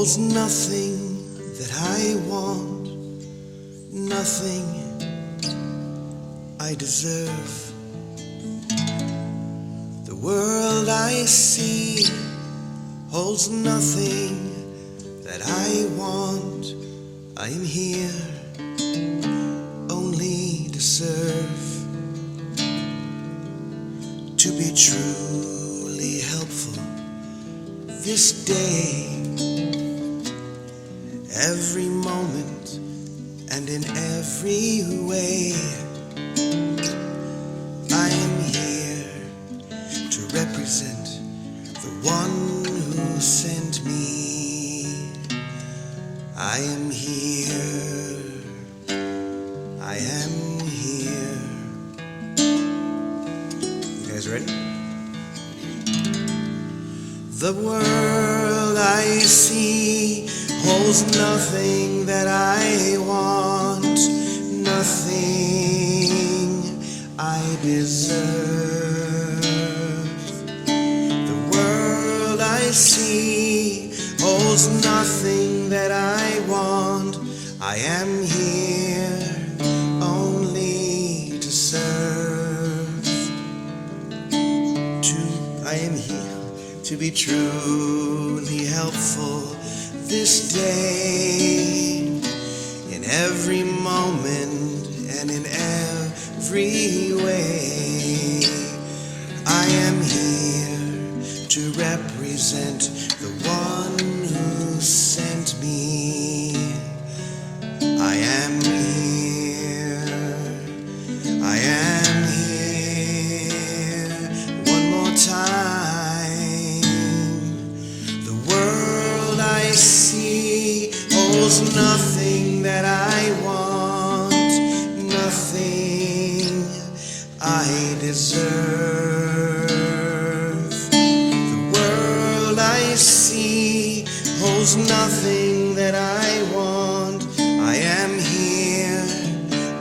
holds nothing that I want, nothing I deserve. The world I see holds nothing that I want. I am here only to serve, to be truly helpful this day, every moment and in every way. I am here to represent the one who sent me. I am here, I am here. You guys ready? The world I see holds nothing that I want, nothing I deserve. The world I see holds nothing that I want. I am here only to serve. I am here to be truly helpful this day, in every moment and in every way. I am here to represent the one who sent me. I am here, I am here. One more time. Holds nothing that I want, nothing I deserve. The world I see holds nothing that I want. I am here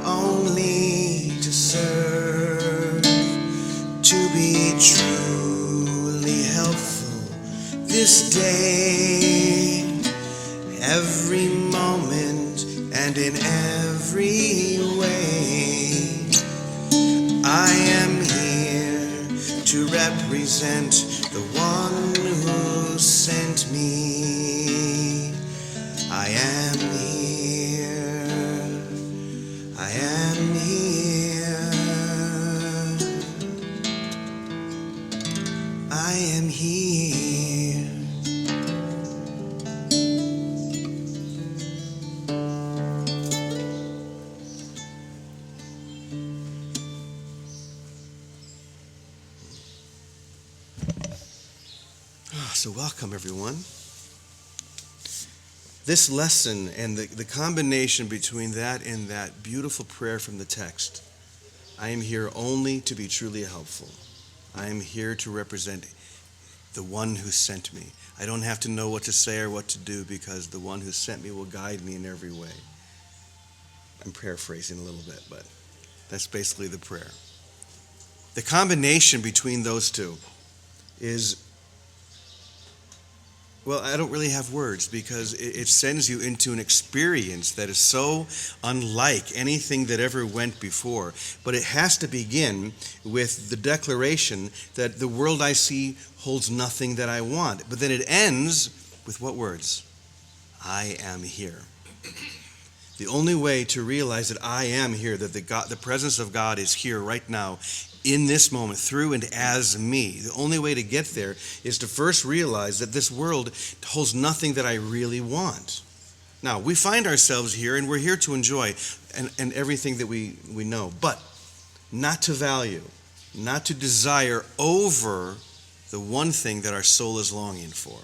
only to serve, to be truly helpful this day, every moment and in every way. I am here to represent the one who sent me. I am here, I am here, I am here. So welcome, everyone. This lesson and the combination between that and that beautiful prayer from the text, I am here only to be truly helpful. I am here to represent the one who sent me. I don't have to know what to say or what to do because the one who sent me will guide me in every way. I'm paraphrasing a little bit, but that's basically the prayer. The combination between those two is, well, I don't really have words because it sends you into an experience that is so unlike anything that ever went before. But it has to begin with the declaration that the world I see holds nothing that I want. But then it ends with what words? I am here. The only way to realize that I am here, that the presence of God is here right now, in this moment, through and as me. The only way to get there is to first realize that this world holds nothing that I really want. Now, we find ourselves here, and we're here to enjoy and everything that we know, but not to value, not to desire over the one thing that our soul is longing for.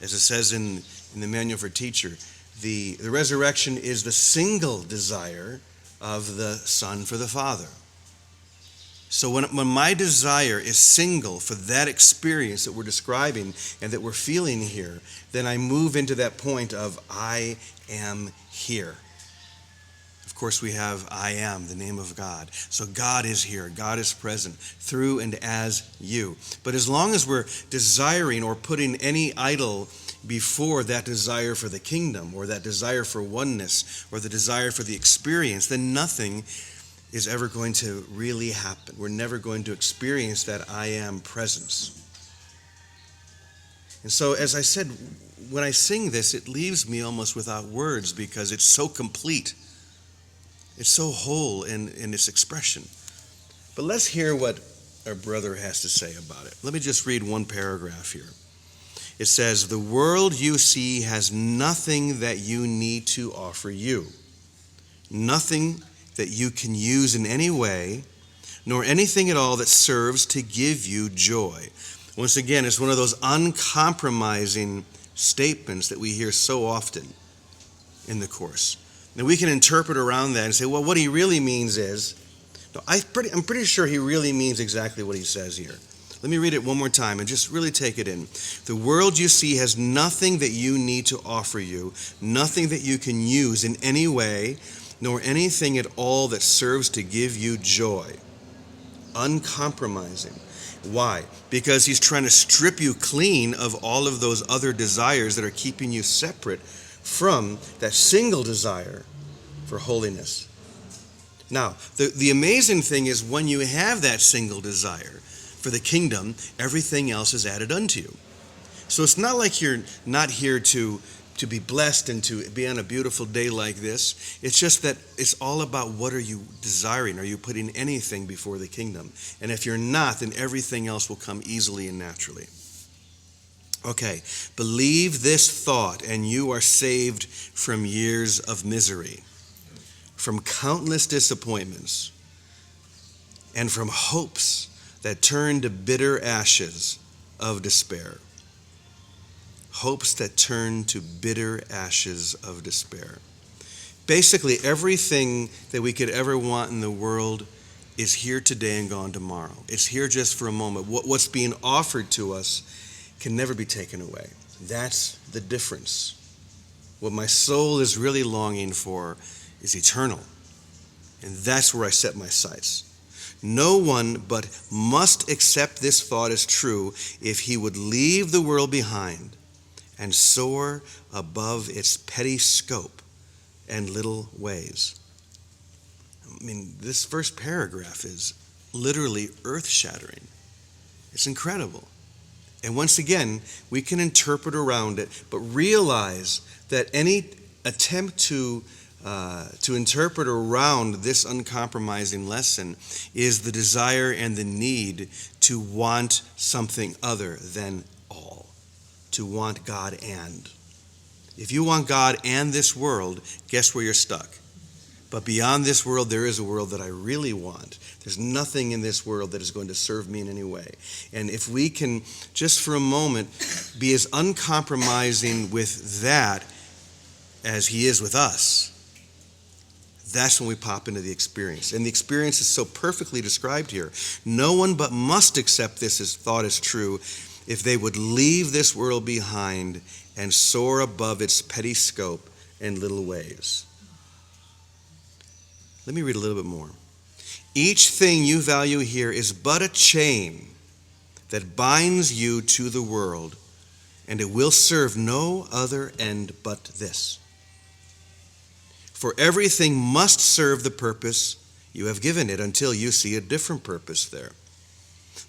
As it says in the Manual for Teacher, the resurrection is the single desire of the Son for the Father. So when my desire is single for that experience that we're describing and that we're feeling here, then I move into that point of I am here. Of course, we have I am, the name of God. So God is here. God is present through and as you. But as long as we're desiring or putting any idol before that desire for the kingdom or that desire for oneness or the desire for the experience, then nothing is ever going to really happen. We're never going to experience that I am presence. And so, as I said, when I sing this, it leaves me almost without words because it's so complete. It's so whole in its expression. But let's hear what our brother has to say about it. Let me just read one paragraph here. It says, "The world you see has nothing that you need to offer you, nothing that you can use in any way, nor anything at all that serves to give you joy." Once again, it's one of those uncompromising statements that we hear so often in the Course. Now we can interpret around that and say, well, what he really means is, no, I'm pretty sure he really means exactly what he says here. Let me read it one more time and just really take it in. "The world you see has nothing that you need to offer you, nothing that you can use in any way, nor anything at all that serves to give you joy." Uncompromising. Why? Because he's trying to strip you clean of all of those other desires that are keeping you separate from that single desire for holiness. Now, the amazing thing is when you have that single desire for the kingdom, everything else is added unto you. So it's not like you're not here to be blessed and to be on a beautiful day like this. It's just that it's all about what are you desiring? Are you putting anything before the kingdom? And if you're not, then everything else will come easily and naturally. Okay, believe this thought and you are saved from years of misery, from countless disappointments, and from hopes that turn to bitter ashes of despair. Hopes that turn to bitter ashes of despair. Basically, everything that we could ever want in the world is here today and gone tomorrow. It's here just for a moment. What's being offered to us can never be taken away. That's the difference. What my soul is really longing for is eternal. And that's where I set my sights. No one but must accept this thought as true if he would leave the world behind and soar above its petty scope and little ways. I mean, this first paragraph is literally earth-shattering. It's incredible. And once again, we can interpret around it, but realize that any attempt to interpret around this uncompromising lesson is the desire and the need to want something other than all, to want God and. If you want God and this world, guess where you're stuck? But beyond this world, there is a world that I really want. There's nothing in this world that is going to serve me in any way. And if we can, just for a moment, be as uncompromising with that as he is with us, that's when we pop into the experience. And the experience is so perfectly described here. No one but must accept this as thought as true if they would leave this world behind and soar above its petty scope and little ways. Let me read a little bit more. Each thing you value here is but a chain that binds you to the world, and it will serve no other end but this. For everything must serve the purpose you have given it until you see a different purpose there.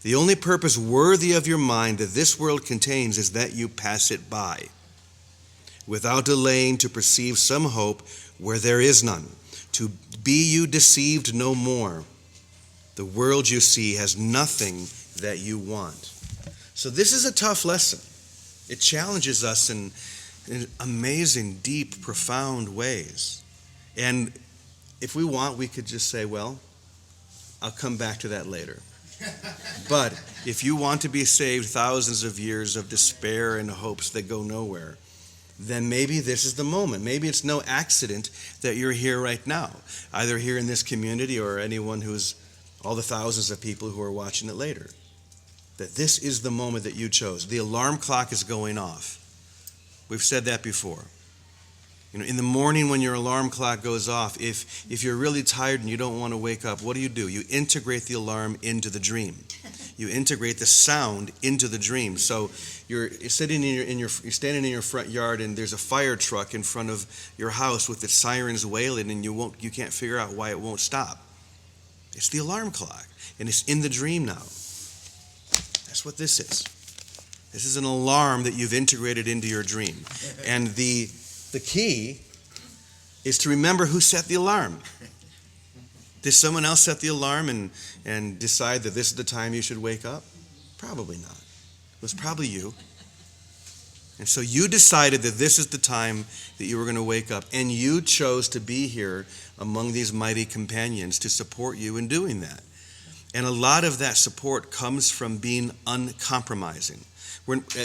The only purpose worthy of your mind that this world contains is that you pass it by, without delaying to perceive some hope where there is none. To be you deceived no more. The world you see has nothing that you want. So this is a tough lesson. It challenges us in amazing, deep, profound ways. And if we want, we could just say, well, I'll come back to that later. But if you want to be saved thousands of years of despair and hopes that go nowhere, then maybe this is the moment. Maybe it's no accident that you're here right now, either here in this community or anyone who's all the thousands of people who are watching it later. That this is the moment that you chose. The alarm clock is going off. We've said that before. In the morning when your alarm clock goes off, if you're really tired and you don't want to wake up, what do? You integrate the alarm into the dream. You integrate the sound into the dream. So you're sitting you're standing in your front yard, and there's a fire truck in front of your house with its sirens wailing, and you can't figure out why it won't stop. It's the alarm clock, and it's in the dream now. That's what this is. This is an alarm that you've integrated into your dream. And the key is to remember who set the alarm. Did someone else set the alarm and decide that this is the time you should wake up? Probably not. It was probably you. And so you decided that this is the time that you were going to wake up, and you chose to be here among these mighty companions to support you in doing that. And a lot of that support comes from being uncompromising.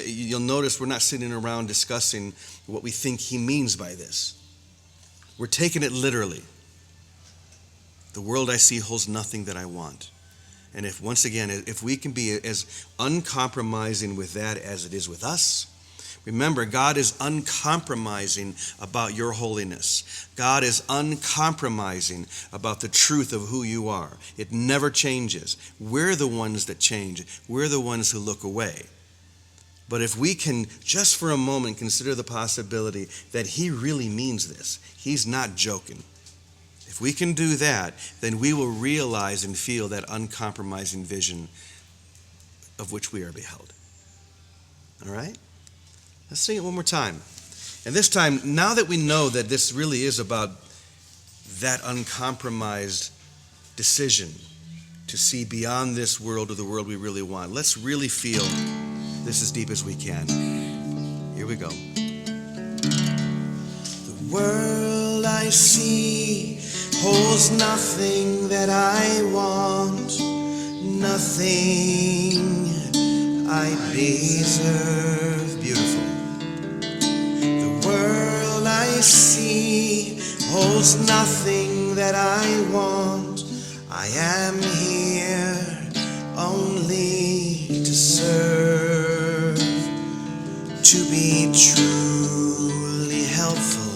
You'll notice we're not sitting around discussing what we think he means by this. We're taking it literally. The world I see holds nothing that I want. And if we can be as uncompromising with that as it is with us, remember, God is uncompromising about your holiness. God is uncompromising about the truth of who you are. It never changes. We're the ones that change. We're the ones who look away. But if we can just for a moment consider the possibility that he really means this, he's not joking. If we can do that, then we will realize and feel that uncompromising vision of which we are beheld. All right? Let's sing it one more time. And this time, now that we know that this really is about that uncompromised decision to see beyond this world to the world we really want, let's really feel this as deep as we can. Here we go. The world I see holds nothing that I want, nothing I deserve. Beautiful. The world I see holds nothing that I want. I am here only to serve, to be truly helpful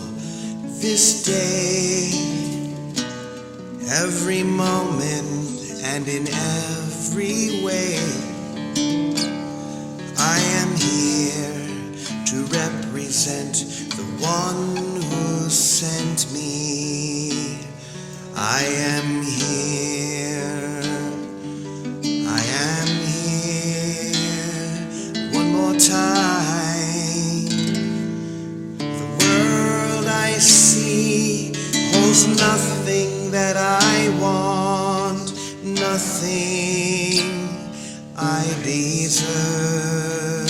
this day, every moment and in every way. I am here to represent the one who sent me. I am here. I am here. One more time. The world I see holds nothing that I want, nothing I deserve.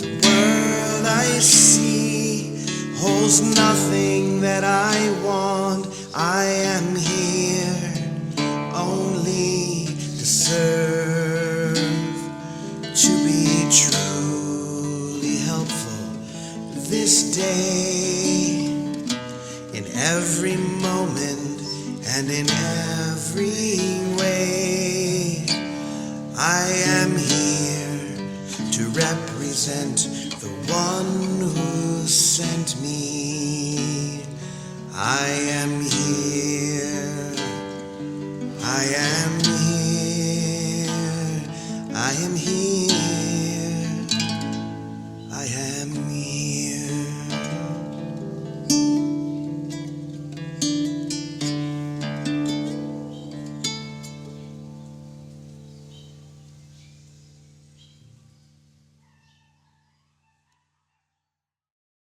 The world I see holds nothing that I want. I am here only to serve, to be truly helpful this day, in every moment and in every way. I am here to represent the one who sent me. I am here.